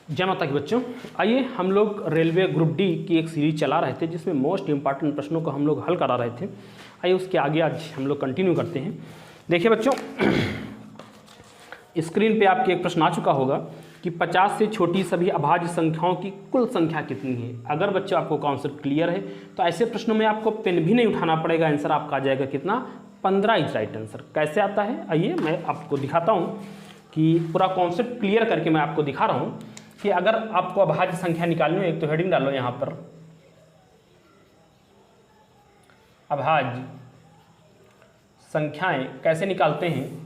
जय माता की बच्चों, आइए हम लोग रेलवे ग्रुप डी की एक सीरीज चला रहे थे जिसमें मोस्ट इंपॉर्टेंट प्रश्नों को हम लोग हल करा रहे थे। आइए उसके आगे आज हम लोग कंटिन्यू करते हैं। देखिए बच्चों, स्क्रीन पे आपके एक प्रश्न आ चुका होगा कि 50 से छोटी सभी अभाज्य संख्याओं की कुल संख्या कितनी है। अगर बच्चों आपको कॉन्सेप्ट क्लियर है तो ऐसे प्रश्नों में आपको पेन भी नहीं उठाना पड़ेगा, आंसर आपका आ जाएगा कितना, 15 इज राइट आंसर। कैसे आता है आइए मैं आपको दिखाता हूँ कि पूरा कॉन्सेप्ट क्लियर करके मैं आपको दिखा रहा हूँ कि अगर आपको अभाज्य संख्या निकालनी हो, एक तो हेडिंग डालो यहाँ पर, अभाज्य संख्याएं कैसे निकालते हैं।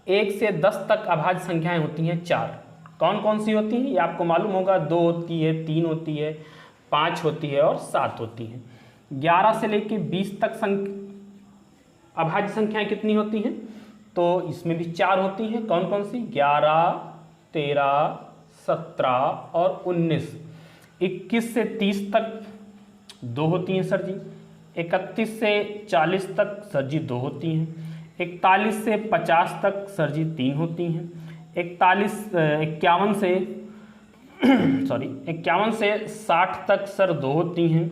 1 से 10 तक अभाज्य संख्याएं होती हैं 4। कौन कौन सी होती हैं ये आपको मालूम होगा, 2 होती है, 3 होती है, 5 होती है और 7 होती है। 11 से लेके 20 तक अभाज्य संख्याएं कितनी होती हैं, तो इसमें भी 4 होती हैं। कौन कौन सी, 11, 13, 17 और 19। 21 से 30 तक 2 होती हैं सर जी। 31 से 40 तक सर जी 2 होती हैं। 41 से 50 तक सर जी 3 होती हैं। 51 से 60 तक सर 2 होती हैं।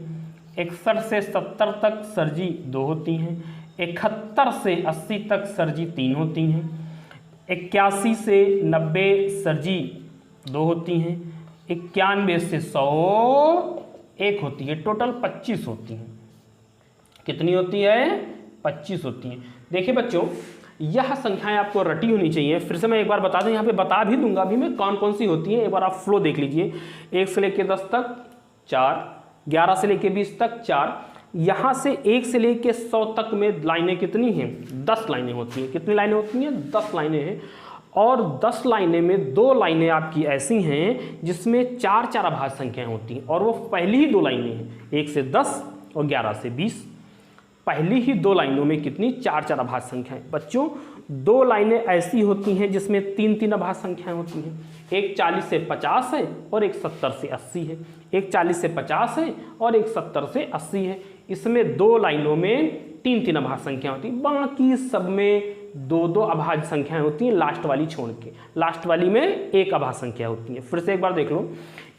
61 से 70 तक सर जी 2 होती हैं। 71 से 80 तक सर जी 3 होती हैं। 81 से 90 सर जी 2 होती हैं। 91 से 100 1 होती है। टोटल 25 होती हैं। कितनी होती है, 25 होती हैं। देखिए बच्चों, यह संख्याएं आपको रटी होनी चाहिए। फिर से मैं एक बार बता दूं, यहाँ पे बता भी दूंगा अभी मैं कौन कौन सी होती हैं। एक बार आप फ्लो देख लीजिए। 1 से लेके 10 तक 4, 11 से लेके 20 तक 4, यहाँ से 1 से लेके 100 तक में लाइनें कितनी हैं, 10 लाइनें होती हैं। कितनी लाइनें होती हैं, 10 लाइनें हैं। और 10 लाइनें में 2 लाइनें आपकी ऐसी हैं जिसमें 4 अभाज्य संख्याएं होती हैं, और वो पहली ही 2 लाइनें हैं, 1 से 10 और 11 से 20। पहली ही 2 लाइनों में कितनी, 4 अभाज्य संख्याएं। बच्चों 2 लाइनें ऐसी होती हैं जिसमें 3 अभाज्य संख्याएं होती हैं। एक 40 से 50 है और एक 70 से 80 है। एक 40 से 50 है और एक 70 से 80 है। इसमें 2 लाइनों में 3 अभाज्य संख्या होती है। बाकी सब में 2 अभाज्य संख्याएं होती हैं, लास्ट वाली छोड़ के। लास्ट वाली में 1 अभाज्य संख्या होती है। फिर से एक बार देख लो,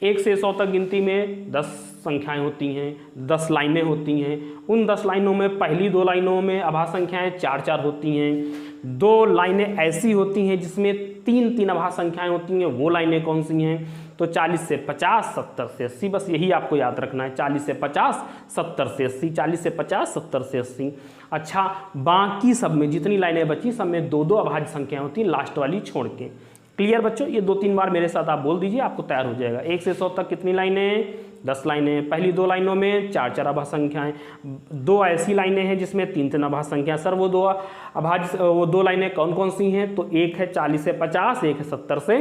1 से 100 तक गिनती में 10 संख्याएं होती हैं, 10 लाइनें होती हैं। उन 10 लाइनों में पहली 2 लाइनों में अभाज्य संख्याएं 4 होती हैं। 2 लाइनें ऐसी होती हैं जिसमें 3 अभाज्य संख्याएं होती हैं। वो लाइनें कौन सी हैं, तो 40 से 50, 70 से 80। बस यही आपको याद रखना है, 40 से 50, 70 से 80, 40 से 50, 70 से 80। अच्छा, बाकी सब में जितनी लाइनें बची सब में 2 अभाज्य संख्याएं होती हैं, लास्ट वाली छोड़ के। क्लियर बच्चों, ये 2-3 बार मेरे साथ आप बोल दीजिए, आपको तैयार हो जाएगा। 1 से 100 तक कितनी लाइनें, 10 लाइनें। पहली 2 लाइनों में 4 अभाज्य संख्याएं। 2 ऐसी लाइनें हैं जिसमें 3 अभाज्य संख्या। सर वो 2 लाइनें कौन कौन सी हैं, तो एक है 40 से 50, एक है 70 से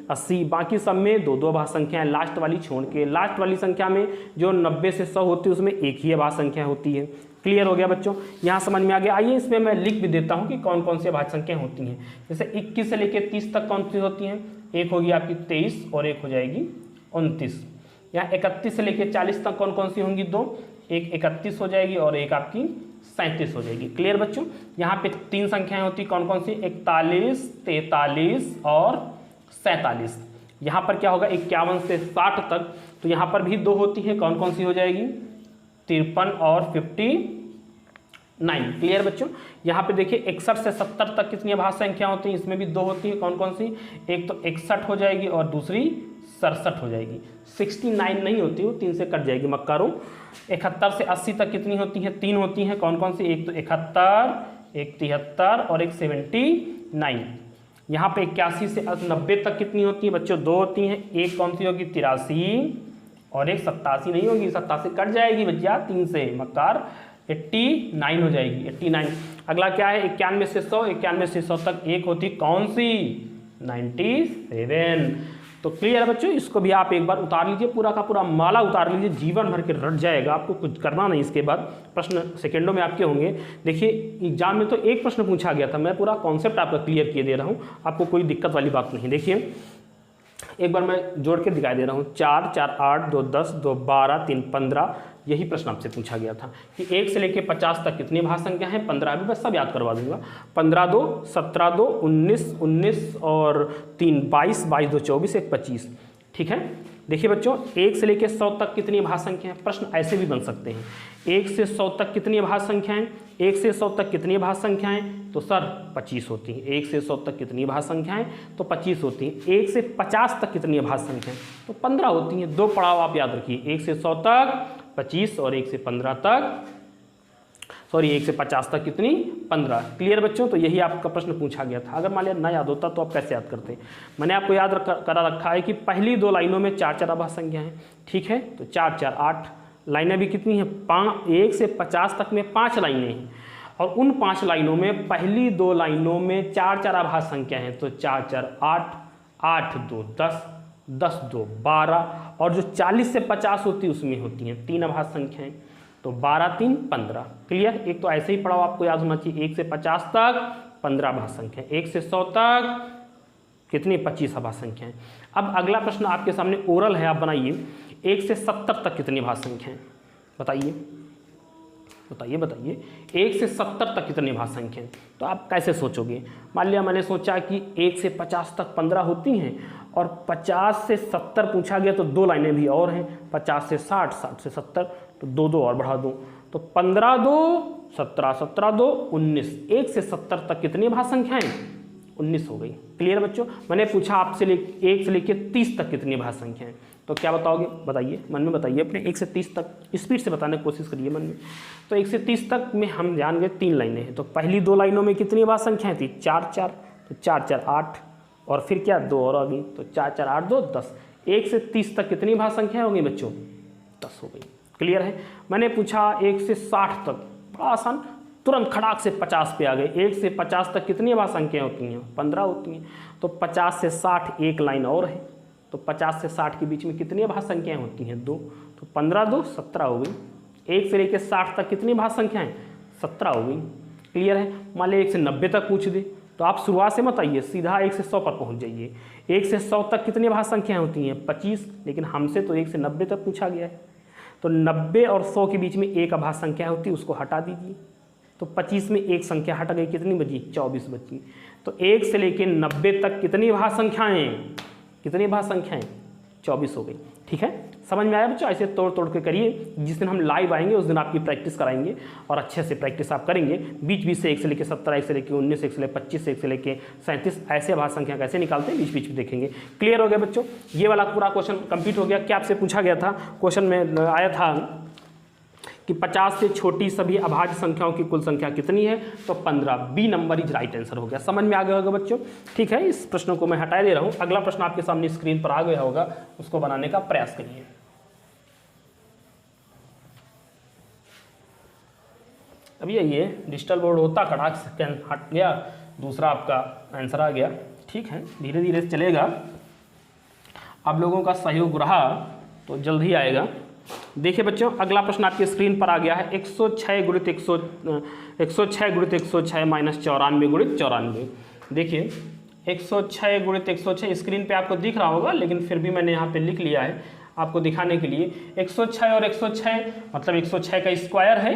80। बाकी सब में 2 अभाज्य संख्याएं, लास्ट वाली छोड़ के। लास्ट वाली संख्या में जो 90 से 100 होती है उसमें एक ही अभाज्य संख्या होती है। क्लियर हो गया बच्चों, यहाँ समझ में आ गया। आइए इसमें मैं लिख भी देता हूँ कि कौन कौन सी अभाज्य संख्याएं होती हैं। जैसे 21 से लेकर 30 तक कौन सी होती हैं, एक होगी आपकी 23 और एक हो जाएगी 29। यहाँ 31 से लेकर 40 तक कौन कौन सी होंगी, 2, एक 31 हो जाएगी और एक आपकी 37 हो जाएगी। क्लियर बच्चों, यहाँ पे 3 संख्याएं होती, कौन कौन सी, 41, 43 और 47। यहाँ पर क्या होगा, 51 से 60 तक, तो यहाँ पर भी 2 होती है। कौन कौन सी हो जाएगी, 53 और 59। क्लियर बच्चों, यहाँ पे देखिए 61 से 70 तक कितनी अभाज्य संख्या होती है, इसमें भी 2 होती है। कौन कौन सी, एक तो 61 हो जाएगी और दूसरी 67 हो जाएगी। 69 नहीं होती, वो 3 से कट जाएगी, मक्कारो। 71 से 80 तक कितनी होती है, 3 होती हैं। कौन कौन सी, एक तो 71, एक 73 और एक 79। यहाँ पे 81 से 90 तक कितनी होती है बच्चों, 2 होती हैं। एक कौन सी होगी, 83 और एक 87 नहीं होगी, 87 कट जाएगी भैया 3 से, मक्कार 89 हो जाएगी, 89। अगला क्या है, 91 से 100, 91 से 100 तक एक होती, कौन सी, 97। तो क्लियर है बच्चों, इसको भी आप एक बार उतार लीजिए, पूरा का पूरा माला उतार लीजिए, जीवन भर के रट जाएगा, आपको कुछ करना नहीं। इसके बाद प्रश्न सेकंडों में आपके होंगे। देखिए एग्जाम में तो एक प्रश्न पूछा गया था, मैं पूरा कॉन्सेप्ट आपका क्लियर किए दे रहा हूँ, आपको कोई दिक्कत वाली बात नहीं। देखिए एक बार मैं जोड़ के दिखाई दे रहा हूँ, 4, 4, 8, 2, 10, 2, 12, 3, 15। यही प्रश्न आपसे पूछा गया था कि 1 से लेकर 50 तक कितनी अभाज्य संख्या है, 15। भी बस सब याद करवा दूंगा। 15 2, 17 2, 19 19 और 3 22, 22 2 24, 1 25। ठीक है। देखिए बच्चों, 1 से लेकर 100 तक कितनी अभाज्य संख्या है? प्रश्न ऐसे भी बन सकते हैं, 1 से 100 तक कितनी अभाज्य संख्याएं? 1 से 100 तक कितनी अभाज्य संख्याएं? तो सर 25 होती हैं। 1 से 100 तक कितनी अभाज्य संख्याएं? तो 25 होती हैं। 1 से 50 तक कितनी अभाज्य संख्याएं? तो 15 होती हैं। 2 पड़ाव आप याद रखिए, 1 से 100 तक 25 और 1 से 15 तक, सॉरी 1 से 50 तक कितनी? 15। क्लियर बच्चों? तो यही आपका प्रश्न पूछा गया था। अगर मान लिया ना याद होता तो आप कैसे याद करते? मैंने आपको याद करा रखा है कि पहली 2 लाइनों में 4 अभाज्य संख्या है, ठीक है। तो 4 4 8 लाइनें भी कितनी हैं? 1 से 50 तक में 5 लाइनें हैं, और उन 5 लाइनों में पहली 2 लाइनों में 4 अभाज्य संख्या हैं। तो 4 4 8, 8 2 10, 10 2 12, और जो 40 से 50 होती है उसमें होती हैं 3 अभाज्य संख्याएं। तो 12 3 15। क्लियर? एक तो ऐसे ही पढ़ाओ, आपको याद होना चाहिए। 1 से 50 तक 15 अभाज्य संख्या, 1 से 100 तक कितनी? 25 अभाज्य संख्याएं। अब अगला प्रश्न आपके सामने ओरल है, आप बनाइए। 1 से 70 तक कितनी अभाज्य संख्याएं? बताइए बताइए बताइए। 1 से 70 तक कितनी अभाज्य संख्याएं? तो आप कैसे सोचोगे? मान लिया मैंने सोचा कि 1 से 50 तक 15 होती हैं, और 50 से 70 पूछा गया तो 2 लाइनें भी और हैं, 50 से 60, 60 से 70, तो 2 2 और बढ़ा दूं, तो 15 2 17, 17 2 19। 1 से 70 तक कितनी अभाज्य संख्याएं? 19 हो गई। क्लियर बच्चों? मैंने पूछा आपसे 1 से लेकर 30 तक कितनी अभाज्य संख्याएं? तो क्या बताओगे? बताइए, मन में बताइए अपने। 1 से 30 तक स्पीड से बताने की कोशिश करिए मन में। तो 1 से 30 तक में हम जान गए 3 लाइनें हैं। तो पहली 2 लाइनों में कितनी अभाज्य संख्याएं थी? 4 4, तो 4 4 8, और फिर क्या? 2 और आ गई, तो 4 4 8 2 10। 1 से 30 तक कितनी अभाज्य संख्याएं होंगी बच्चों? 10 हो गई। क्लियर है? मैंने पूछा 1 से 60 तक, बड़ा आसान, तुरंत खड़ाक से 50 पे आ गए। 1 से 50 तक कितनी अभाज्य संख्याएं होती हैं? 15 होती हैं। तो 50 से 60 एक लाइन और है, तो 50 से 60 के बीच में कितनी अभाज्य संख्याएं होती हैं? 2, तो 15 2 17 हो गई। 1 से लेकर 60 तक कितनी अभाज्य संख्याएं? 17 हो गई। क्लियर है? मान लिया 1 से 90 तक पूछ दे, तो आप शुरुआत से मत आइए, सीधा 1 से 100 पर पहुंच जाइए। 1 से 100 तक कितनी अभाज्य संख्याएं होती हैं? 25, लेकिन हमसे तो 1 से 90 तक पूछा गया है। तो 90 और 100 के बीच में एक अभाज्य संख्या होती है, उसको हटा दीजिए। तो 25 में एक संख्या हट गई, कितनी बची? 24 बची। तो 1 से लेकर 90 तक कितनी अभाज्य संख्याएं? कितनी अभाज्य संख्याएं? 24 हो गई। ठीक है? समझ में आया बच्चों? ऐसे तोड़ तोड़ के करिए। जिस दिन हम लाइव आएंगे उस दिन आपकी प्रैक्टिस कराएंगे, और अच्छे से प्रैक्टिस आप करेंगे। बीच बीच से 1 से लेकर 17, 1 से लेकर 19, 1 से लेकर 25, 1 से लेकर 37, ऐसे अभाज्य संख्या कैसे निकालते हैं बीच बीच में देखेंगे। क्लियर हो गया बच्चों? ये वाला पूरा क्वेश्चन कंप्लीट हो गया। क्या आपसे पूछा गया था? क्वेश्चन में आया था कि 50 से छोटी सभी अभाज्य संख्याओं की कुल संख्या कितनी है? तो 15। B number is right answer हो गया। समझ में आ गया होगा बच्चों? ठीक है, इस प्रश्न को मैं हटा दे रहा हूं। अगला प्रश्न आपके सामने स्क्रीन पर आ गया होगा, उसको बनाने का प्रयास करिए। अब ये डिजिटल बोर्ड होता कड़ाक से हट गया, दूसरा आपका आंसर आ गया। ठीक है, धीरे धीरे चलेगा। आप लोगों का सहयोग रहा तो जल्द ही आएगा। देखिए बच्चों, अगला प्रश्न आपकी स्क्रीन पर आ गया है। 106 गुणित 106 माइनस 94 गुणित 94। देखिए 106 गुणित 106 स्क्रीन पे आपको दिख रहा होगा, लेकिन फिर भी मैंने यहाँ पे लिख लिया है आपको दिखाने के लिए। 106 और 106 मतलब 106 का स्क्वायर है,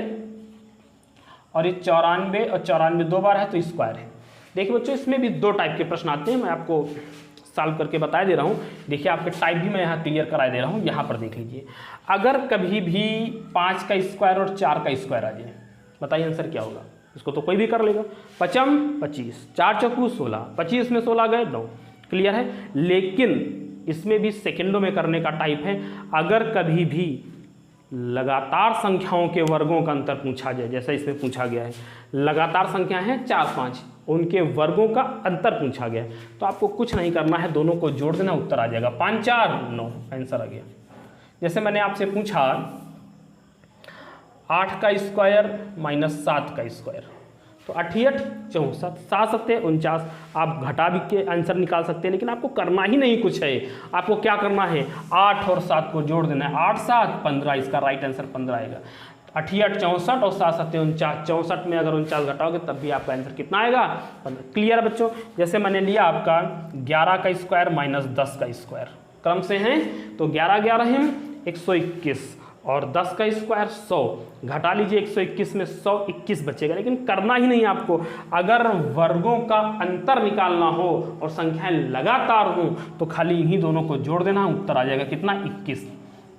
और ये 94 और 94 दो बार है तो स्क्वायर है। देखिए बच्चों, इसमें भी 2 टाइप के प्रश्न आते हैं, मैं आपको सॉल्व करके बता दे रहा हूँ। देखिए आपके टाइप भी मैं यहाँ क्लियर करा दे रहा हूँ। यहाँ पर देख लीजिए, अगर कभी भी 5 का स्क्वायर और 4 का स्क्वायर आ जाए, बताइए आंसर क्या होगा? इसको तो कोई भी कर लेगा। 5 25, 4 चौकू 16, 25 में 16 गए 9। क्लियर है? लेकिन इसमें भी सेकेंडों में करने का टाइप है। अगर कभी भी लगातार संख्याओं के वर्गों का अंतर पूछा जाए, जैसा इसमें पूछा गया है, लगातार संख्या है 4 5, उनके वर्गों का अंतर पूछा गया है, तो आपको कुछ नहीं करना है, दोनों को जोड़ देना, उत्तर आ जाएगा। 5 4 9 आंसर आ गया। जैसे मैंने आपसे पूछा 8 का स्क्वायर माइनस 7 का स्क्वायर, तो 88 64, 7 7 49। आप घटा भी के आंसर निकाल सकते हैं, लेकिन आपको करना ही नहीं कुछ है। आपको क्या करना है? 8 और 7 को जोड़ देना है। 8 7 15, इसका राइट आंसर 15 आएगा। 88 64 और 7 7 49, 64 में अगर 49 घटाओगे तब भी आपका आंसर कितना आएगा? 15। क्लियर बच्चों? जैसे मैंने लिया आपका 11 का स्क्वायर माइनस 10 का स्क्वायर, क्रम से हैं तो 11 11 है 121, और 10 का स्क्वायर 100, घटा लीजिए 121 में 121 बचेगा। लेकिन करना ही नहीं आपको, अगर वर्गों का अंतर निकालना हो और संख्याएं लगातार हो तो खाली इन्हीं दोनों को जोड़ देना, उत्तर आ जाएगा कितना, 21।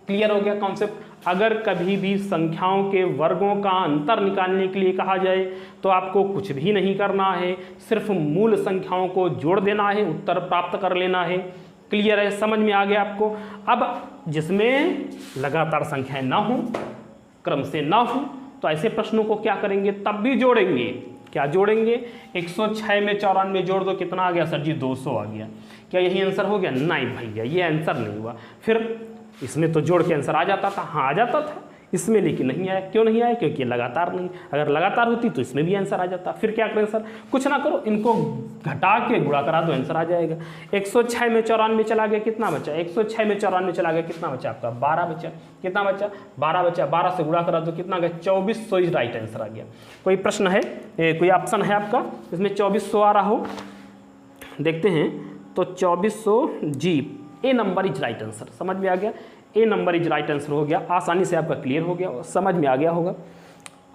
क्लियर हो गया कॉन्सेप्ट। अगर कभी भी संख्याओं के वर्गों का अंतर निकालने के लिए कहा जाए तो आपको कुछ भी नहीं करना है, सिर्फ मूल संख्याओं को जोड़ देना है, उत्तर प्राप्त कर लेना है। क्लियर है, समझ में आ गया आपको। अब जिसमें लगातार संख्याएं ना हो, क्रम से ना हो, तो ऐसे प्रश्नों को क्या करेंगे, तब भी जोड़ेंगे। क्या जोड़ेंगे, 106 में 94 जोड़ दो, कितना आ गया सर जी, 200 आ गया। क्या यही आंसर हो गया, नहीं भैया ये आंसर नहीं हुआ। फिर इसमें तो जोड़ के आंसर आ जाता था, हाँ आ जाता था, इसमें लेकिन नहीं आया। क्यों नहीं आया, क्योंकि लगातार नहीं। अगर लगातार होती तो इसमें भी आंसर आ जाता। फिर क्या करें सर, कुछ ना करो, इनको घटा के गुणा करा दो, आंसर आ जाएगा। 106 में 94 चला गया, कितना बचा, 106 में 94 चला गया, कितना बचा आपका, 12 बचा। कितना बचा, 12 बचा, 12 से गुणा करा दो, कितना गया, 2400 इज राइट आंसर आ गया। कोई प्रश्न है, कोई ऑप्शन है आपका इसमें 2400 आ रहा हो, देखते हैं। तो 2400 जी, ए नंबर इज राइट आंसर। समझ में आ गया, ए नंबर इज राइट आंसर हो गया। आसानी से आपका क्लियर हो गया, समझ में आ गया होगा,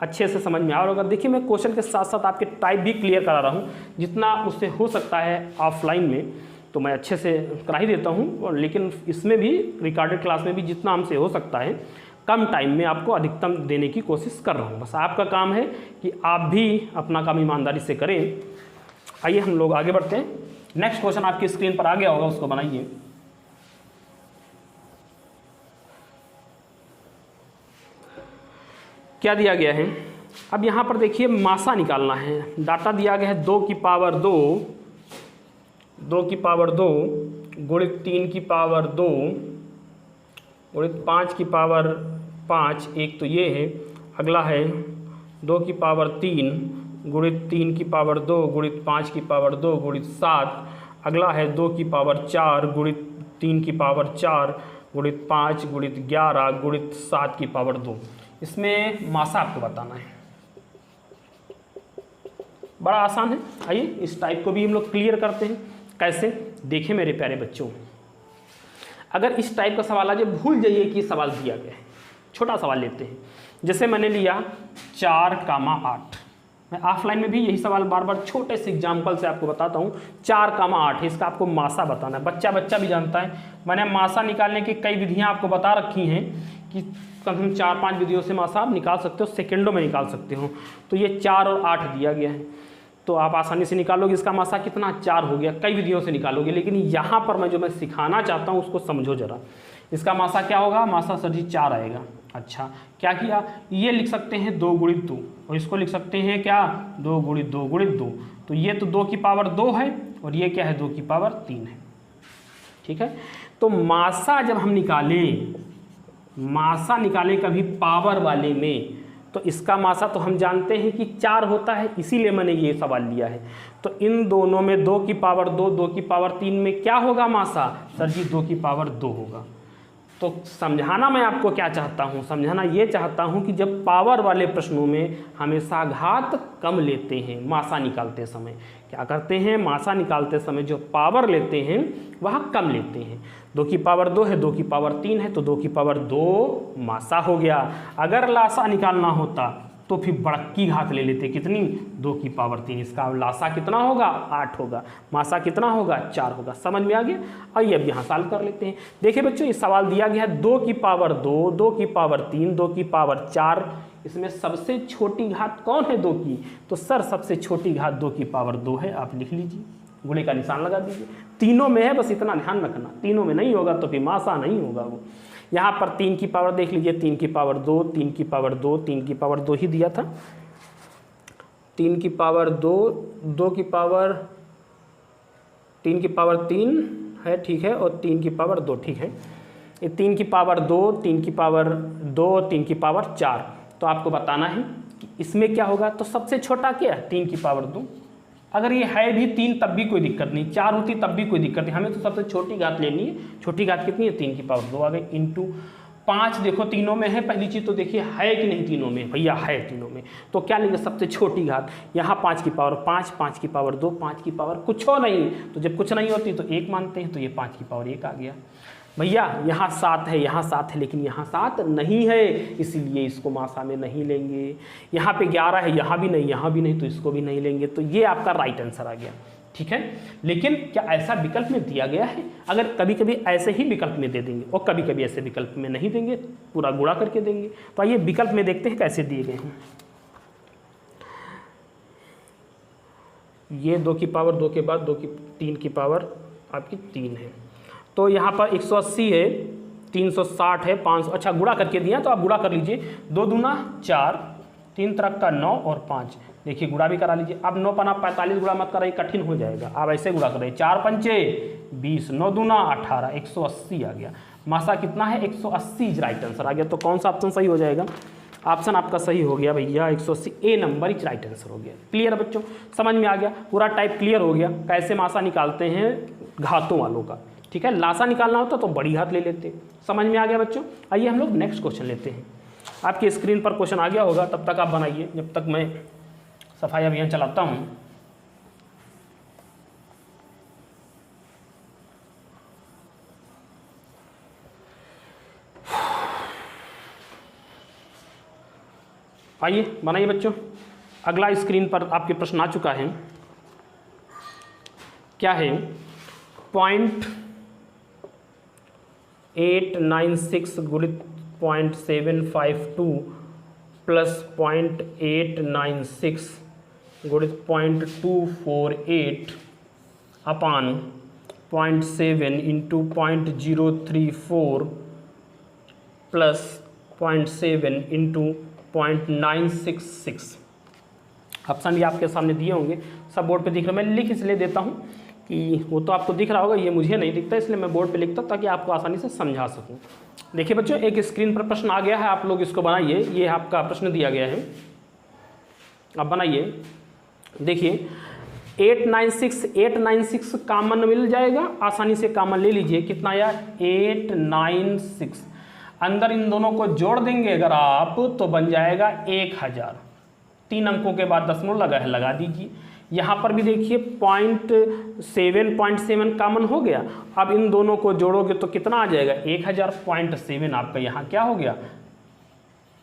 अच्छे से समझ में आ रहा होगा। देखिए मैं क्वेश्चन के साथ साथ आपके टाइप भी क्लियर करा रहा हूँ, जितना उससे हो सकता है ऑफलाइन में तो मैं अच्छे से करा ही देता हूँ, लेकिन इसमें भी रिकॉर्डेड क्लास में भी जितना हमसे हो सकता है कम टाइम में आपको अधिकतम देने की कोशिश कर रहा हूँ। बस आपका काम है कि आप भी अपना काम ईमानदारी से करें। आइए हम लोग आगे बढ़ते हैं। नेक्स्ट क्वेश्चन आपकी स्क्रीन पर आ गया होगा, उसको बनाइए। क्या दिया गया है, अब यहाँ पर देखिए मासा निकालना है। डाटा दिया गया है 2 की पावर 2, 2 की पावर 2 गुणित 3 की पावर 2 गुणित 5 की पावर 5, एक तो ये है। अगला है 2 की पावर 3 गुणित 3 की पावर 2 गुणित 5 की पावर 2 गुणित 7। अगला है 2 की पावर 4 गुणित 3 की पावर 4 गुणित 5 गुणित 11 गुणित 7 की पावर 2। इसमें मासा आपको बताना है, बड़ा आसान है। आइए इस टाइप को भी हम लोग क्लियर करते हैं। कैसे, देखिए मेरे प्यारे बच्चों, अगर इस टाइप का सवाल आ जाए, भूल जाइए कि सवाल दिया गया है। छोटा सवाल लेते हैं, जैसे मैंने लिया 4,8। मैं ऑफलाइन में भी यही सवाल बार बार छोटे से एग्जाम्पल से आपको बताता हूँ। 4,8 है, इसका आपको मासा बताना है। बच्चा भी जानता है। मैंने मासा निकालने की कई विधियाँ आपको बता रखी हैं कि कम से कम 4-5 विधियों से मासा आप निकाल सकते हो, सेकंडों में निकाल सकते हो। तो ये 4 और 8 दिया गया है, तो आप आसानी से निकालोगे। इसका मासा कितना, 4 हो गया। कई विधियों से निकालोगे, लेकिन यहाँ पर मैं जो मैं सिखाना चाहता हूँ उसको समझो जरा। इसका मासा क्या होगा, मासा सर जी 4 आएगा। अच्छा, क्या किया, ये लिख सकते हैं 2 गुणित 2, और इसको लिख सकते हैं क्या, 2 गुणित 2 गुणित 2। तो ये तो 2 की पावर 2 है, और ये क्या है, 2 की पावर 3 है। ठीक है, तो मासा जब हम मासा निकालें कभी पावर वाले में, तो इसका मासा तो हम जानते हैं कि 4 होता है, इसीलिए मैंने ये सवाल लिया है। तो इन दोनों में 2 की पावर 2, 2 की पावर 3 में क्या होगा मासा, सर जी 2 की पावर 2 होगा। तो समझाना मैं आपको क्या चाहता हूँ, समझाना ये चाहता हूँ कि जब पावर वाले प्रश्नों में हमेशा घात कम लेते हैं। मासा निकालते समय क्या करते हैं, मासा निकालते समय जो पावर लेते हैं वह कम लेते हैं। 2 की पावर 2 है, 2 की पावर 3 है, तो 2 की पावर 2 मासा हो गया। अगर लासा निकालना होता तो फिर बड़की घात ले लेते, कितनी, 2 की पावर 3। इसका लासा कितना होगा, 8 होगा। मासा कितना होगा, 4 होगा। समझ में आ गया। आइए अब यहाँ सॉल्व कर लेते हैं। देखिए बच्चों, ये सवाल दिया गया है 2 की पावर 2, 2 की पावर 3, 2 की पावर 4। इसमें सबसे छोटी घात कौन है, 2 की, तो सर सबसे छोटी घात 2 की पावर 2 है। आप लिख लीजिए, गुणे का निशान लगा दीजिए। तीनों में है, बस इतना ध्यान रखना, तीनों में नहीं होगा तो फिर मासा नहीं होगा वो। यहाँ पर 3 की पावर देख लीजिए, 3 की पावर 2, 3 की पावर 2, 3 की पावर 2 ही दिया था। 3 की पावर 2, 2 की पावर 3 की पावर 3 है, ठीक है, और 3 की पावर 2, ठीक है। ये 3 की पावर 2, 3 की पावर 2, 3 की पावर 4। तो आपको बताना है कि इसमें क्या होगा। तो सबसे छोटा क्या है, 3 की पावर 2। अगर ये है भी 3 तब भी कोई दिक्कत नहीं, 4 होती तब भी कोई दिक्कत नहीं, हमें तो सबसे छोटी घात लेनी है। छोटी घात कितनी है, 3 की पावर 2 आ गई, इंटू 5। देखो तीनों में है, पहली चीज़ तो देखिए है कि नहीं तीनों में, भैया है तीनों में, तो क्या लेंगे, सबसे छोटी घात। यहाँ 5 की पावर 5, 5 की पावर 2, 5 की पावर कुछ हो नहीं, तो जब कुछ नहीं होती तो 1 मानते हैं, तो ये 5 की पावर 1 आ गया। भैया यहाँ 7 है, यहाँ 7 है, लेकिन यहाँ 7 नहीं है, इसीलिए इसको मासा में नहीं लेंगे। यहाँ पे 11 है, यहाँ भी नहीं, यहाँ भी नहीं, तो इसको भी नहीं लेंगे। तो ये आपका राइट आंसर आ गया, ठीक है। लेकिन क्या ऐसा विकल्प में दिया गया है? अगर कभी कभी ऐसे ही विकल्प में दे देंगे और कभी कभी ऐसे विकल्प में नहीं देंगे, पूरा गुणा करके देंगे। तो आइए विकल्प में देखते हैं कैसे दिए गए हैं। ये 2 की पावर 2 के बाद 3 की पावर आपकी 3 है। तो यहाँ पर 180 है, 360 है, 500, अच्छा गुणा करके दिया तो आप गुणा कर लीजिए। 2 दूना 4, 3 तरफ का 9 और 5, देखिए गुणा भी करा लीजिए। अब 9 पना 45 गुणा मत कराइए, कठिन हो जाएगा। आप ऐसे गुणा करिए, 4 पंचे 20, 9 दूना 18, 180 आ गया। मासा कितना है? 180 इज राइट आंसर आ गया। तो कौन सा ऑप्शन सही हो जाएगा? ऑप्शन आपका सही हो गया भैया, 180 ए नंबर इज राइट आंसर हो गया। क्लियर है बच्चों, समझ में आ गया, पूरा टाइप क्लियर हो गया। कैसे मासा निकालते हैं घातों वालों का, ठीक है। लासा निकालना होता तो बड़ी घात ले लेते। समझ में आ गया बच्चों। आइए हम लोग नेक्स्ट क्वेश्चन लेते हैं। आपकी स्क्रीन पर क्वेश्चन आ गया होगा, तब तक आप बनाइए जब तक मैं सफाई अभियान चलाता हूँ। आइए बनाइए बच्चों। अगला स्क्रीन पर आपके प्रश्न आ चुका है। क्या है? 0.896 गुणित 0.752 प्लस 0.896 गुणित 0.248 अपान 0.7 इंटू 0.034 प्लस 0.7 इंटू 0.966। ऑप्शन भी आपके सामने दिए होंगे, सब बोर्ड पे दिख रहा है। मैं लिख इसलिए देता हूँ कि वो तो आपको दिख रहा होगा, ये मुझे नहीं दिखता, इसलिए मैं बोर्ड पे लिखता हूँ ताकि आपको आसानी से समझा सकूँ। देखिए बच्चों, एक स्क्रीन पर प्रश्न आ गया है, आप लोग इसको बनाइए। ये आपका प्रश्न दिया गया है, आप बनाइए। देखिए 896 कॉमन मिल जाएगा, आसानी से कॉमन ले लीजिए। कितना आया? 896। अंदर इन दोनों को जोड़ देंगे अगर आप तो बन जाएगा 1000। 3 अंकों के बाद दशमलव लगा है, लगा दीजिए। यहाँ पर भी देखिए 0.7 कॉमन हो गया। अब इन दोनों को जोड़ोगे तो कितना आ जाएगा? 1000। 0.7 आपका यहाँ क्या हो गया?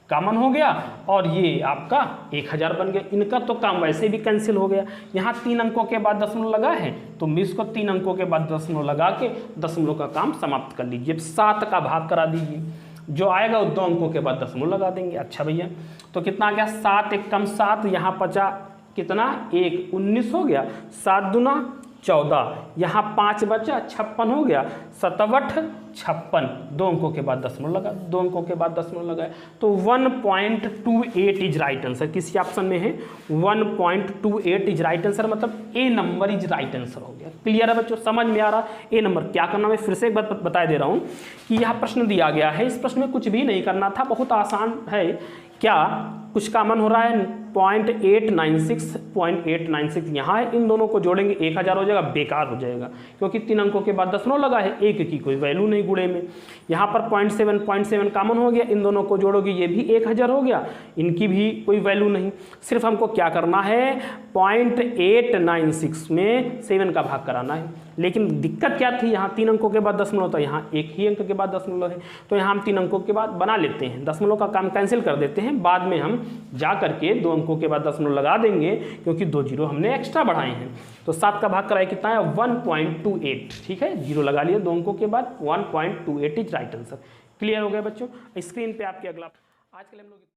कॉमन हो गया, और ये आपका 1000 बन गया। इनका तो काम वैसे भी कैंसिल हो गया। यहाँ 3 अंकों के बाद दशमलव लगा है, तो 20 को 3 अंकों के बाद दशमलव लगा के दशमलव का काम समाप्त कर लीजिए। 7 का भाग करा दीजिए, जो आएगा वो 2 अंकों के बाद दशमलव लगा देंगे। अच्छा भैया, तो कितना आ गया? 7 एक कम 7, यहाँ बचा कितना? 1, 19 हो गया। 7 दूना 14, यहाँ 5 बचा, 56 हो गया। 7 56, 2 अंकों के बाद दशमलव लगा, 2 अंकों के बाद दशमलव लगाए, तो 1.28 इज राइट आंसर। किसी ऑप्शन में है 1.28 इज राइट आंसर, मतलब ए नंबर इज राइट आंसर हो गया। क्लियर है बच्चों, समझ में आ रहा? ए नंबर क्या करना, मैं फिर से एक बात बता दे रहा हूँ कि यह प्रश्न दिया गया है, इस प्रश्न में कुछ भी नहीं करना था, बहुत आसान है। क्या कुछ कॉमन हो रहा है? 0.896 यहाँ है, इन दोनों को जोड़ेंगे 1000 हो जाएगा, बेकार हो जाएगा क्योंकि 3 अंकों के बाद दशमलव लगा है, 1 की कोई वैल्यू नहीं गुणे में। यहाँ पर 0.7 कॉमन हो गया, इन दोनों को जोड़ोगे ये भी 1000 हो गया, इनकी भी कोई वैल्यू नहीं। सिर्फ हमको क्या करना है? 0.896 में 7 का भाग कराना है। लेकिन दिक्कत क्या थी? यहाँ 3 अंकों के बाद दशमलव था, यहाँ 1 ही अंक के बाद दशमलव है, तो यहाँ हम 3 अंकों के बाद बना लेते हैं, दशमलव का काम कैंसिल कर देते हैं। बाद में हम जा करके 2 अंकों के बाद दशमलव लगा देंगे क्योंकि 2 जीरो हमने एक्स्ट्रा बढ़ाए हैं। तो 7 का भाग कराए कितना है? 1.28। ठीक है, जीरो लगा लिए 2 अंकों के बाद, 1.28 इज राइट आंसर। क्लियर हो गया बच्चों? स्क्रीन पे आपके अगला आज के लिए हम लोग